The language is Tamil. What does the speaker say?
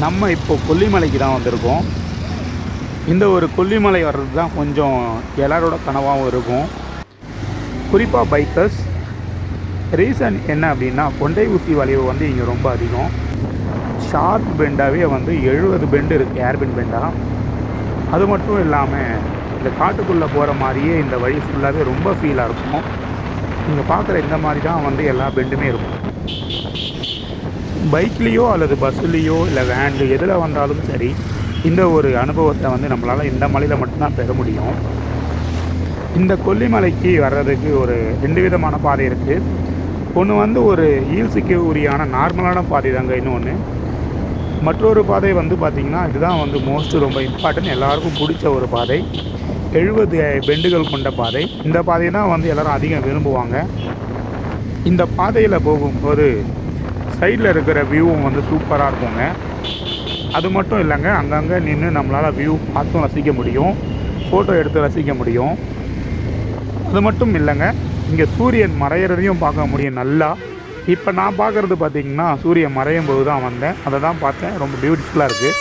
நம்ம இப்போ கொல்லிமலைக்கு தான் வந்திருக்கோம். இந்த ஒரு கொல்லிமலை வர்றது தான் கொஞ்சம் எல்லாரோட கனவாகவும் இருக்கும். குறிப்பாக பைக்கர்ஸ். ரீசன் என்ன அப்படின்னா, கொண்டை ஊசி வளைவு வந்து இங்கே ரொம்ப அதிகம். ஷார்ப் பெண்டாகவே வந்து 70 பெண்டு இருக்குது, ஏர்பின் பெண்டாக. அது மட்டும் இல்லாமல் இந்த காட்டுக்குள்ளே போகிற மாதிரியே இந்த வழி ஃபுல்லாகவே ரொம்ப ஃபீலாக இருக்கும். நீங்கள் பார்க்குற இந்த மாதிரி தான் வந்து எல்லா பெண்டுமே இருக்கும். பைக்லேயோ அல்லது பஸ்ஸுலேயோ இல்லை வேன்ல எதில் வந்தாலும் சரி, இந்த ஒரு அனுபவத்தை வந்து நம்மளால் இந்த மலையில் மட்டும்தான் பெற முடியும். இந்த கொல்லிமலைக்கு வர்றதுக்கு ஒரு 2 விதமான பாதை இருக்குது. ஒன்று வந்து ஒரு ஹீல்ஸுக்கு உரியான நார்மலான பாதை தாங்க. இன்னொன்று மற்றொரு பாதை வந்து பார்த்திங்கன்னா, இதுதான் வந்து ரொம்ப இம்பார்ட்டன்ட், எல்லாருக்கும் பிடிச்ச ஒரு பாதை. 70 பெண்டுகள் கொண்ட பாதை. இந்த பாதையை தான் வந்து எல்லோரும் அதிகம் விரும்புவாங்க. இந்த பாதையில் போகும்போது சைடில் இருக்கிற வியூவும் வந்து சூப்பராக இருக்குங்க. அது மட்டும் இல்லைங்க, அங்கங்கே நின்று நம்மளால் வியூ பார்த்தும் ரசிக்க முடியும், ஃபோட்டோ எடுத்து ரசிக்க முடியும். அது மட்டும் இல்லைங்க, இங்கே சூரியன் மறையிறதையும் பார்க்க முடியும் நல்லா. இப்போ நான் பார்க்குறது பார்த்திங்கன்னா, சூரியன் மறையும் போது தான் வந்தேன், அதை தான் பார்த்தேன். ரொம்ப பியூட்டிஃபுல்லாக இருக்குது.